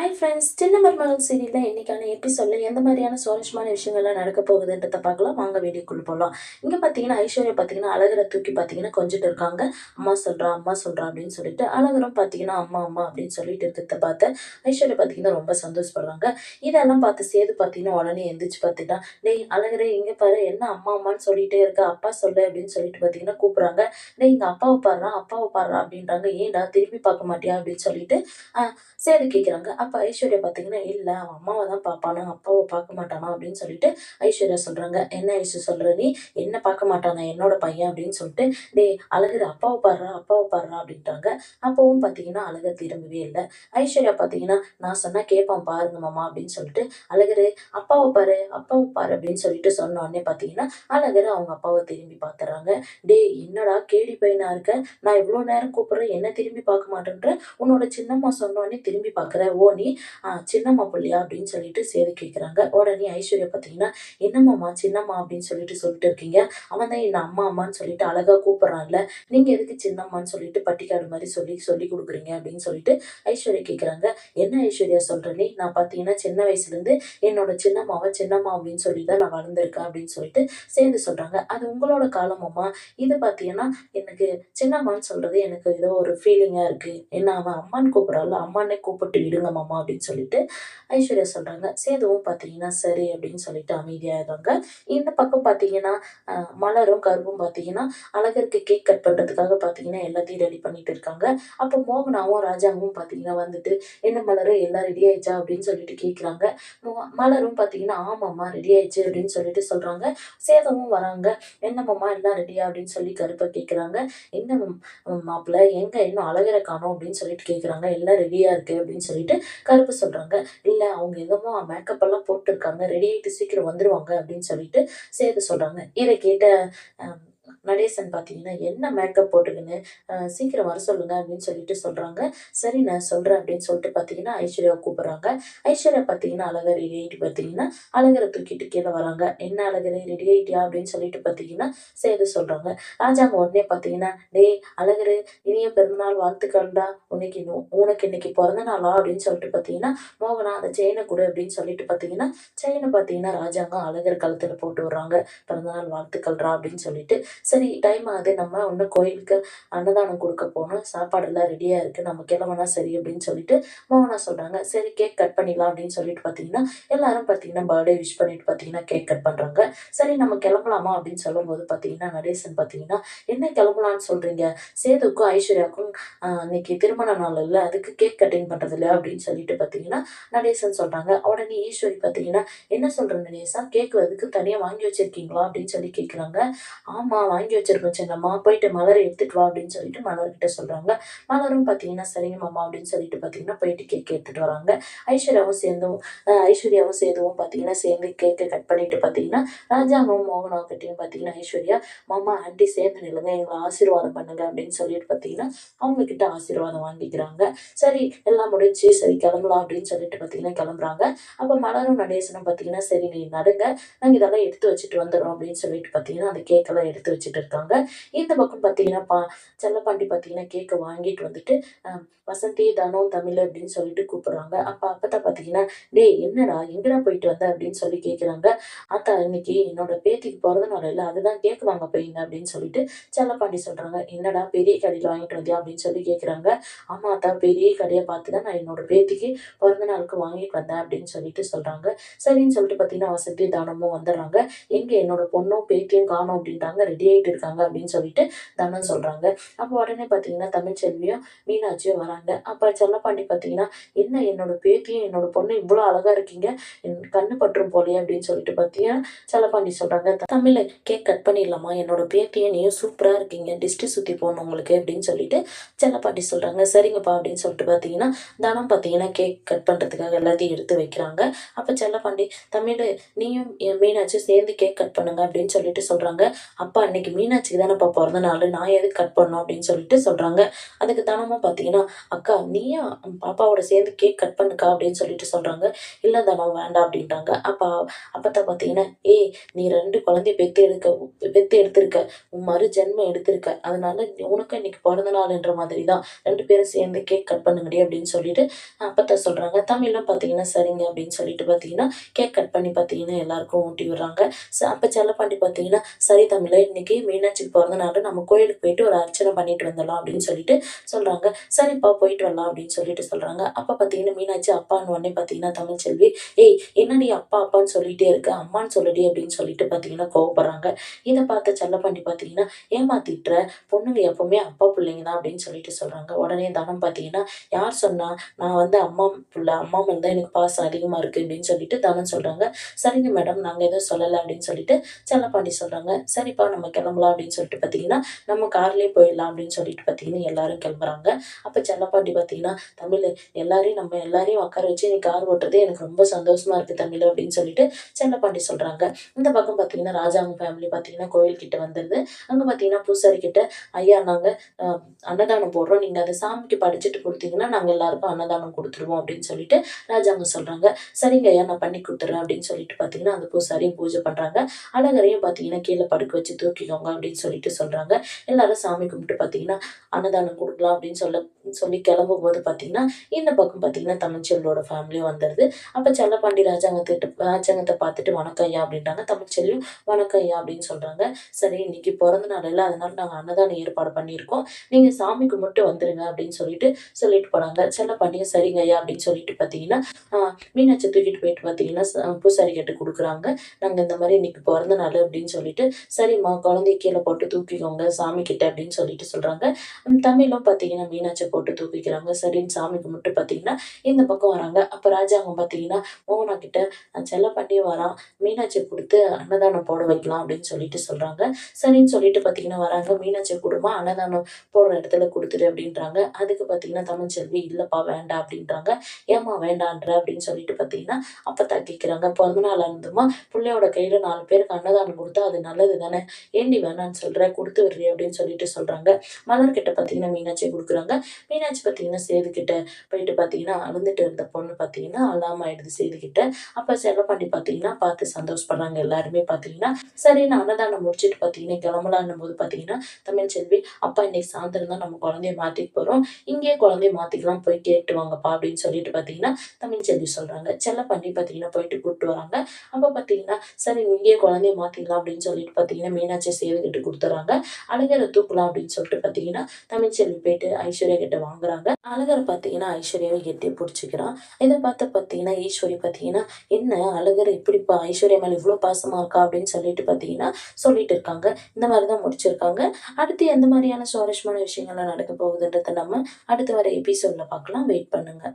Hi friends, சின்ன மருமகள் சீரியலில் இன்னைக்கான எபிசோடில் எந்த மாதிரியான சுவாரஸ்யமான விஷயங்கள்லாம் நடக்க போகுதுன்றத பார்க்கலாம். வாங்க வீடியோக்குள்ள போகலாம். இங்கே பார்த்தீங்கன்னா ஐஸ்வர்யா பார்த்தீங்கன்னா அழகரை தூக்கி பார்த்தீங்கன்னா கொஞ்சிட்டு இருக்காங்க. அம்மா சொல்கிறா அப்படின்னு சொல்லிட்டு அழகரும் பார்த்தீங்கன்னா அம்மா அம்மா அப்படின்னு சொல்லிட்டு இருக்கிறத பார்த்து ஐஸ்வர்யா பார்த்தீங்கன்னா ரொம்ப சந்தோஷப்படுறாங்க. இதெல்லாம் பார்த்து சேது பார்த்தீங்கன்னா உடனே எந்திரிச்சு பார்த்துட்டா, டேய் அழகரே இங்கே பாரு, என்ன அம்மா அம்மான்னு சொல்லிட்டே இருக்க, அப்பா சொல்லு அப்படின்னு சொல்லிட்டு பார்த்தீங்கன்னா கூப்பிட்றாங்க. டேய் இங்கே அப்பாவை பாடுறா அப்படின்றாங்க. ஏன்டா திரும்பி பார்க்க மாட்டியா அப்படின்னு சொல்லிட்டு சேது கேட்குறாங்க. அப்ப ஐஸ்வர்யா பார்த்தீங்கன்னா, "இல்ல அவன் அம்மாவ தான் பார்ப்பானா, அப்பாவ பார்க்க மாட்டானா?" அப்படின்னு சொல்லிட்டு ஐஸ்வர்யா சொல்றாங்க. "என்ன ஐஷு சொல்ற நீ? என்ன பார்க்க மாட்டானா என்னோட பையன்?" அப்படின்னு சொல்லிட்டு, "டேய் அழகரு அப்பாவ பாருடா" அப்படின்ட்டாங்க. அப்பவும் பார்த்தீங்கன்னா, அழகர் திரும்பவே இல்ல. ஐஸ்வர்யா பார்த்தீங்கன்னா, "நான் சொன்னா கேட்பான் பாருங்க மாமா" அப்படின்னு சொல்லிட்டு, அழகரு அப்பாவ பாரு" அப்படின்னு சொல்லிட்டு சொன்ன உடனே பார்த்தீங்கன்னா, அழகரு அவங்க அப்பாவ திரும்பி பார்த்துர்றாங்க. "டேய் என்னடா கேடி பையனா இருக்க? நான் இவ்ளோ நேரம் கூப்பிடுறேன், என்ன திரும்பி பார்க்க மாட்டேன்ற? உன்னோட சின்னம்மா சொன்னோனே திரும்பி பார்க்குற. ஓ நீ சின்னம்மா புள்ளையா அப்படின்னு சொல்லிட்டு சேது கேட்குறாங்க. உடனே ஐஸ்வர்யா பார்த்தீங்கன்னா, என்னம்மாம்மா சின்னம்மா அப்படின்னு சொல்லிட்டு இருக்கீங்க. அவன் தான் என்ன அம்மா அம்மான்னு சொல்லிட்டு அழகா கூப்பிடுறான்ல. நீங்க எதுக்கு சின்னம்மான்னு சொல்லிட்டு பட்டிக்காடு மாதிரி சொல்லி சொல்லி கொடுக்குறீங்க அப்படின்னு சொல்லிட்டு ஐஸ்வர்யா கேட்குறாங்க. என்ன ஐஸ்வர்யா சொல்ற நீ? நான் பார்த்தீங்கன்னா சின்ன வயசுலேருந்து என்னோட சின்னம்மா அப்படின்னு சொல்லி தான் நான் வளர்ந்துருக்கேன் அப்படின்னு சொல்லிட்டு சேது சொல்றாங்க. அது உங்களோட காலம் அம்மா. இது பார்த்தீங்கன்னா எனக்கு சின்னம்மான்னு சொல்றது எனக்கு ஏதோ ஒரு ஃபீலிங்கா இருக்கு. என்ன அவன் அம்மான்னு கூப்பிடுறான்ல, அம்மான்னே கூப்பிட்டு விடுங்க மாமா அப்படின்னு சொல்லிட்டு ஐஸ்வர்யா சொல்றாங்க. சேதுவும் பார்த்தீங்கன்னா, சரி அப்படின்னு சொல்லிட்டு அமைதியாயிடுறாங்க. இந்த பக்கம் பார்த்தீங்கன்னா, மலரும் கருவும் பார்த்தீங்கன்னா, அழகருக்கு கேக் கட் பண்றதுக்காக பார்த்தீங்கன்னா, எல்லாத்தையும் ரெடி பண்ணிட்டு இருக்காங்க. அப்போ மோகனாவும், ராஜாவும் பார்த்தீங்கன்னா வந்துட்டு, "என்ன மலரு எல்லாம் ரெடி ஆயிடுச்சா?" அப்படின்னு சொல்லிட்டு கேட்குறாங்க. மலரும் பார்த்தீங்கன்னா, "ஆமாம்மா ரெடி ஆயிடுச்சு" அப்படின்னு சொல்லிட்டு சொல்றாங்க. சேதுவும் வராங்க. "என்ன மாமா எல்லாம் ரெடியா?" அப்படின்னு சொல்லி கருப்ப கேட்குறாங்க. "எங்க மாப்பிள எங்க இன்னும் அழகர காணோம்" அப்படின்னு சொல்லிட்டு கேட்குறாங்க. "எல்லாம் ரெடியா இருக்கு" அப்படின்னு சொல்லிட்டு கருப்பு சொல்றாங்க. "இல்ல அவங்க என்னமோ மேக்கப் எல்லாம் போட்டுருக்காங்க. ரெடி ஆயிட்டு சீக்கிரம் வந்துருவாங்க" அப்படின்னு சொல்லிட்டு சேது சொல்றாங்க. இத கேட்ட அ நடேசன் பார்த்தீங்கன்னா, "என்ன மேக்கப் போட்டுக்கின்னு சீக்கிரம் வர சொல்லுங்க" அப்படின்னு சொல்லிட்டு சொல்றாங்க. "சரி நான் சொல்றேன்" அப்படின்னு சொல்லிட்டு பார்த்தீங்கன்னா, ஐஸ்வர்யாவ கூப்பிடுறாங்க. ஐஸ்வர்யா பார்த்தீங்கன்னா, அழகா ரெடி ஆயிட்டு பார்த்தீங்கன்னா, அழகர தூக்கிட்டு கீழ வராங்க. "என்ன அழகரே ரெடி ஆயிட்டியா?" அப்படின்னு சொல்லிட்டு பார்த்தீங்கன்னா, சேது சொல்றாங்க. ராஜாங்க உடனே பார்த்தீங்கன்னா, "டேய் அழகரு இனிய பிறந்தநாள் வாழ்த்துக்கள்டா. உனக்கு இன்னைக்கு பிறந்த நாளா?" அப்படின்னு சொல்லிட்டு பார்த்தீங்கன்னா, "மோகனா அந்த செயின குடு" அப்படின்னு சொல்லிட்டு பார்த்தீங்கன்னா, செயின பார்த்தீங்கன்னா ராஜாங்கம் அழகர் கழுத்துல போட்டு விடுறாங்க. "பிறந்தநாள் வாழ்த்துக்கள்டா" அப்படின்னு சொல்லிட்டு. "சரி டைம் ஆகுது. நம்ம இன்னும் கோயிலுக்கு அன்னதானம் குடுக்க போணும். சாப்பாடெல்லாம் ரெடியா இருக்கு. நம்ம கிளம்புனா சரி" அப்படின்னு சொல்லிட்டு மோகனா சொல்றாங்க. "சரி கேக் கட் பண்ணிடலாம்" அப்படின்னு சொல்லிட்டு பார்த்தீங்கன்னா, எல்லாரும் பார்த்தீங்கன்னா பர்த்டே விஷ் பண்ணிட்டு பார்த்தீங்கன்னா, கேக் கட் பண்றாங்க. "சரி நம்ம கிளம்பலாமா?" அப்படின்னு சொல்லும்போது பார்த்தீங்கன்னா, நடேசன் பார்த்தீங்கன்னா, "என்ன கிளம்பலான்னு சொல்றீங்க? சேதுக்கும் ஐஸ்வர்யாவுக்கும் அன்னைக்கு திருமண நாள் இல்ல. அதுக்கு கேக் கட்டிங் பண்றது இல்லையா?" அப்படின்னு சொல்லிட்டு பார்த்தீங்கன்னா, நடேசன் சொல்றாங்க. உடனே ஈஸ்வரி பார்த்தீங்கன்னா, "என்ன சொல்ற நடேசா? கேக் அதுக்கு தனியா வாங்கி வச்சிருக்கீங்களா?" அப்படின்னு சொல்லி கேட்குறாங்க. "ஆமா வாங்கி வச்சிருக்கோம் சின்னம்மா. போயிட்டு மலர எடுத்துட்டு வா" அப்படின்னு சொல்லிட்டு மலர்கிட்ட சொல்றாங்க. மலரும் பார்த்தீங்கன்னா, "சரிங்க மாமா" அப்படின்னு சொல்லிட்டு பார்த்தீங்கன்னா, போயிட்டு கேக் எடுத்துட்டு வராங்க. ஐஸ்வர்யாவும் சேதுவும் பார்த்தீங்கன்னா, சேர்ந்து கேக்க கட் பண்ணிட்டு பார்த்தீங்கன்னா, ராஜாவும் மோகனாகிட்டயும் பார்த்தீங்கன்னா, ஐஸ்வர்யா, "மாமா, ஆன்டி சேர்ந்து நில்லுங்க. எங்கள ஆசீர்வாதம் பண்ணுங்க" அப்படின்னு சொல்லிட்டு பார்த்தீங்கன்னா, அவங்க கிட்ட ஆசீர்வாதம் வாங்கிக்கிறாங்க. சரி எல்லாம் முடிஞ்சுச்சு. சரி கிளம்பலாம் அப்படின்னு சொல்லிட்டு பார்த்தீங்கன்னா கிளம்புறாங்க. அப்ப மலரும் நடேசனும் பார்த்தீங்கன்னா, "சரி நீ நடுங்க. நாங்க இதெல்லாம் எடுத்து வச்சுட்டு வந்துடுறோம்" அப்படின்னு சொல்லிட்டு பார்த்தீங்கன்னா, அந்த கேக்கெல்லாம் எடுத்து வச்சுட்டு இருக்காங்க. இந்த பக்கம் பார்த்தீங்கன்னா, செல்லப்பாண்டி பார்த்தீங்கன்னா, கேக்க வாங்கிட்டு வந்துட்டு, அ வசந்தி, தனம், தமிழ் அப்படின்னு சொல்லிட்டு கூப்பிடுறாங்க. அப்ப அப்பத்தா பார்த்தீங்கன்னா, "டேய் என்னடா எங்கடா போயிட்டு வந்த?" அப்படின்னு சொல்லி கேட்குறாங்க. "ஆத்தா இன்னைக்கு என்னோட பேத்திக்கு பிறந்த நாள் இல்ல. அதுதான் கேக் வாங்க போயிருந்தேன்" அப்படின்னு சொல்லிட்டு செல்லப்பாண்டி சொல்றாங்க. "என்னடா பெரிய கடையில வாங்கிட்டு வந்தியா?" அப்படின்னு சொல்லி கேட்குறாங்க. "ஆமா ஆத்தா பெரிய கடைய பார்த்து தான் நான் என்னோட பேத்திக்கு பிறந்த நாளுக்கு வாங்கிட்டு வந்தேன்" அப்படின்னு சொல்லிட்டு சொல்றாங்க. சரின்னு சொல்லிட்டு பார்த்தீங்கன்னா, வசந்தி, தனமும் வந்துடுறாங்க. "எங்க என்னோட பொண்ணும், பேத்தியும் காணோம்" அப்படின்ட்டாங்க. "ரெடி ஆயிட்டு இருக்காங்க" அப்படின்னு சொல்லிட்டு தனம் சொல்றாங்க. அப்போ உடனே பார்த்தீங்கன்னா, தமிழ்ச்செல்வியும், மீனாட்சியும் வராங்க. அப்ப செல்லப்பாண்டி பார்த்தீங்கன்னா, "என்ன என்னோட பேத்தியும், என்னோட பொண்ணும் இவ்ளோ அழகா இருக்கீங்க. என் கண்ணு பற்றும் போலயே" அப்படின்னு சொல்லிட்டு பார்த்தீங்கன்னா, செல்லப்பாண்டி சொல்றாங்க. "தமிழ் கேக் கட் பண்ணிடலாமா? என்னோட பேத்தியும் நீயும் சூப்பரா இருக்கீங்க. டிஸ்டி சுத்தி போடணும் உங்களுக்கு" அப்படின்னு சொல்லிட்டு செல்லப்பாட்டி சொல்றாங்க. "சரிங்கப்பா" அப்படின்னு சொல்லிட்டு பார்த்தீங்கன்னா, தனம் பார்த்தீங்கன்னா, கேக் கட் பண்றதுக்காக எல்லாத்தையும் எடுத்து வைக்கிறாங்க. அப்ப செல்லப்பாண்டி, "தமிழு நீயும் மீனாட்சியும் சேர்ந்து கேக் கட் பண்ணுங்க" அப்படின்னு சொல்லிட்டு சொல்றாங்க. "அப்பா அன்னைக்கு மீனாட்சிக்கு தானேப்பா பிறந்த நாள், நான் எதுக்கு கட் பண்ணணும் அப்படின்னு சொல்லிட்டு சொல்றாங்க. அதுக்கு தனமும் பார்த்தீங்கன்னா, "அக்கா நீயும் பாப்பாவோட சேர்ந்து கேக் கட் பண்ணுக்கா" அப்படின்னு சொல்லிட்டு சொல்றாங்க. "இல்ல தனம் வேண்டாம்" அப்படின்ட்டாங்க. அப்பத்தா பார்த்தீங்கன்னா, "ஏய் நீ 2 குழந்தைய பெத்து எடுத்திருக்க. உன் மறு ஜென்மம் எடுத்திருக்க. அதனால உனக்கும் இன்னைக்கு பிறந்த நாளுன்ற மாதிரி தான். 2 பேரும் சேர்ந்து கேக் கட் பண்ணுங்கடி" அப்படின்னு சொல்லிட்டு அப்பத்தா சொல்றாங்க. தமிழும் பார்த்தீங்கன்னா, சரிங்க அப்படின்னு சொல்லிட்டு பார்த்தீங்கன்னா, கேக் கட் பண்ணி பார்த்தீங்கன்னா, எல்லாருக்கும் ஊட்டி விடுறாங்க. அப்ப செல்லப்பாண்டி பார்த்தீங்கன்னா, "சரி தமிழே இன்னைக்கு மீனாட்சிக்கு பிறந்த நாளு. நம்ம கோயிலுக்கு போயிட்டு ஒரு அர்ச்சனை பண்ணிட்டு வந்துடலாம்" அப்படின்னு சொல்லிட்டு சொல்றாங்க. "சரிப்பா போயிட்டு வரலாம்" அப்படின்னு சொல்லிட்டு சொல்றாங்க. அப்ப பார்த்தீங்கன்னா, மீனாட்சி அப்பான்னு உடனே பார்த்தீங்கன்னா, தமிழ்ச்செல்வி, "ஏய் என்னடி அப்பா அப்பான்னு சொல்லிட்டே இருக்க, அம்மான்னு சொல்லுடி" அப்படின்னு சொல்லிட்டு பார்த்தீங்கன்னா கோவப்படுறாங்க. இத பார்த்த செல்லப்பாண்டி பார்த்தீங்கன்னா, "ஏம்மா திட்டுற? பொண்ணுங்க எப்பவுமே அப்பா புள்ளைங்க தான்" அப்படின்னு சொல்லிட்டு சொல்றாங்க. உடனே தனம் பார்த்தீங்கன்னா, "யார் சொன்னா? நான் வந்து அம்மா புள்ள, அம்மா மேல தான் எனக்கு பாசம் அதிகமா இருக்கு" அப்படின்னு சொல்லிட்டு தனம் சொல்றாங்க. "சரிங்க மேடம், நாங்க எதுவும் சொல்லல" அப்படின்னு சொல்லிட்டு செல்லப்பாண்டி சொல்றாங்க. "சரிப்பா நம்ம கிளம்பலாம்" அப்படின்னு சொல்லிட்டு பார்த்தீங்கன்னா, "நம்ம கார்லயே போயிடலாம்" அப்படின்னு சொல்லிட்டு பார்த்தீங்கன்னா, எல்லாரும் கிளம்புறாங்க. அப்ப செல்லப்பாண்டி பார்த்தீங்கன்னா, "தமிழு எல்லாரையும் உட்கார வச்சு நீ கார் ஓட்டுறது எனக்கு ரொம்ப சந்தோஷமா இருக்கு தமிழு" அப்படின்னு சொல்லிட்டு செல்லப்பாண்டி சொல்றாங்க. இந்த பக்கம் பார்த்தீங்கன்னா, ராஜாங்க ஃபேமிலி பார்த்தீங்கன்னா, கோயில் கிட்ட வந்துருது. அங்க பார்த்தீங்கன்னா, பூசாரி கிட்ட, "ஐயா நாங்க அ அன்னதானம் போடுறோம். நீங்க அத சாமிக்கு படைச்சுட்டு குடுத்தீங்கன்னா, நாங்க எல்லாருக்கும் அன்னதானம் குடுத்துருவோம்" அப்படின்னு சொல்லிட்டு ராஜாங்க சொல்றாங்க. "சரிங்க ஐயா, நான் பண்ணி குடுத்துர்றேன்" அப்படின்னு சொல்லிட்டு பார்த்தீங்கன்னா, அந்த பூசாரியும் பூஜை பண்றாங்க. அழகரையும் பார்த்தீங்கன்னா, "கீழ படுக்க வச்சு தூக்கிக்கோங்க" அப்படின்னு சொல்லிட்டு சொல்றாங்க. எல்லாரும் சாமி கும்பிட்டு பார்த்தீங்கன்னா, அன்னதானம் குடுக்கலாம் அப்படின்னு சொல்லி கிளம்பும்போது பார்த்தீங்கன்னா, இந்த பக்கம் பார்த்தீங்கன்னா, தமிழ்ச்செல்வியோட ஃபேமிலியும் வந்துருது. அப்ப செல்லப்பாண்டி ராஜாங்கத்த பார்த்துட்டு, "வணக்கம் ஐயா" அப்படின்றாங்க. தமிழ்ச்செல்வியும், "வணக்கம் ஐயா" அப்படின்னு சொல்றாங்க. "சரி இன்னைக்கு பிறந்த நாள் இல்ல, அதனால நாங்க அன்னதானம் ஏற்பாடு பண்ணியிருக்கோம். நீங்க சாமி கும்பிட்டு வந்துருங்க" அப்படின்னு சொல்லிட்டு போனாங்க. செல்லப்பாண்டியும், "சரிங்க ஐயா" அப்படின்னு சொல்லிட்டு பார்த்தீங்கன்னா, ஆ மீனாட்சிய தூக்கிட்டு போயிட்டு பார்த்தீங்கன்னா, பூசாரி கிட்ட குடுக்குறாங்க. "நாங்க இந்த மாரி இன்னைக்கு பிறந்த நாளு" அப்படின்னு சொல்லிட்டு, "சரிம்மா குழந்தைய கீழ போட்டு தூக்கிக்கோங்க சாமி கிட்ட" அப்படின்னு சொல்லிட்டு சொல்றாங்க. தமிழும் பார்த்தீங்கன்னா, மீனாட்சிய போட்டு தூக்கிக்கிறாங்க. சரின்னு சாமி கும்பிட்டு பார்த்தீங்கன்னா, இந்த பக்கம் வராங்க. அப்ப ராஜாங்கம் பார்த்தீங்கன்னா, மோகனா கிட்ட, செல்லப்பாண்டியும் வரான். மீனாட்சிய குடுத்து அன்னதானம் போட வைக்கலாம்" அப்படின்னு சொல்லிட்டு சொல்றாங்க. சரின்னு சொல்லிட்டு பார்த்தீங்கன்னா வராங்க. "மீனாட்சிய குடும்மா, அன்னதானம் போடுற இடத்துல குடுத்துடு" அப்படின்றாங்க. அதுக்கு பார்த்தீங்கன்னா, தமிழ்ச்செல்வி, "இல்லப்பா வேண்டாம்" அப்படின்றாங்க. "ஏம்மா வேண்டான்ற?" அப்படின்னு சொல்லிட்டு பார்த்தீங்கன்னா, அப்பத்தா கேட்குறாங்க. "பிறந்த நாள் இருந்தும்மா, புள்ளையோட கையில 4 பேருக்கு அன்னதானம் குடுத்தா அது நல்லது தானே! ஏன்டி வேணான்னு சொல்ற? குடுத்து விட்றி" அப்படின்னு சொல்லிட்டு சொல்றாங்க. மலர்கிட்ட பார்த்தீங்கன்னா, மீனாட்சிய குடுக்குறாங்க. மீனாட்சி பார்த்தீங்கன்னா, சேதுகிட்ட போயிட்டு பார்த்தீங்கன்னா, அழுந்துட்டு இருந்த பொண்ணு பார்த்தீங்கன்னா, அழாம ஆயிடுது சேதுகிட்ட. அப்ப செல்லப்பாண்டி பார்த்தீங்கன்னா, பார்த்து சந்தோஷப்படுறாங்க எல்லாருமே பார்த்தீங்கன்னா. சரின்னு அன்னதானம் முடிச்சுட்டு பார்த்தீங்கன்னா, கிளம்பலான்னும்போது பார்த்தீங்கன்னா, தமிழ்ச்செல்வி, "அப்பா இன்னைக்கு சாயந்தரம் தான் நம்ம குழந்தைய மாத்திக்க போறோம். இங்கேயே குழந்தைய மாத்திக்கலாம். போய் கேட்டு வாங்கப்பா" அப்படின்னு சொல்லிட்டு பார்த்தீங்கன்னா, தமிழ்ச்செல்வி சொல்றாங்க. செல்லப்பாண்டி பார்த்தீங்கன்னா, போயிட்டு கூட்டு வராங்க. அப்ப பார்த்தீங்கன்னா, "சரி இங்கேயே குழந்தைய மாத்திக்கலாம்" அப்படின்னு சொல்லிட்டு பார்த்தீங்கன்னா, மீனாட்சிய சேதுகிட்ட குடுத்துர்றாங்க. அழகர தூக்கலாம் அப்படின்னு சொல்லிட்டு பார்த்தீங்கன்னா, தமிழ்ச்செல்வி போயிட்டு ஐஸ்வர்யா கிட்ட வாங்குறாங்க. அழகர் பார்த்தீங்கன்னா, ஐஸ்வர்யாவ கெட்டியா புடிச்சுக்கிறான். இத பார்த்து பார்த்தீங்கன்னா, ஈஸ்வரி பார்த்தீங்கன்னா, "என்ன அழகர் இப்படிப்பா ஐஸ்வர்யா மேல இவ்ளோ பாசமா இருக்கா?" அப்படின்னு சொல்லிட்டு பார்த்தீங்கன்னா, சொல்லிட்டு இருக்காங்க. இந்த மாரி தான் முடிச்சிருக்காங்க. அடுத்து எந்த மாரியான சுவாரஸ்யமான விஷயங்கள்லாம் நடக்க போகுதுன்றத நம்ம அடுத்து வர எபிசோட்ல பார்க்கலாம். வெயிட் பண்ணுங்க.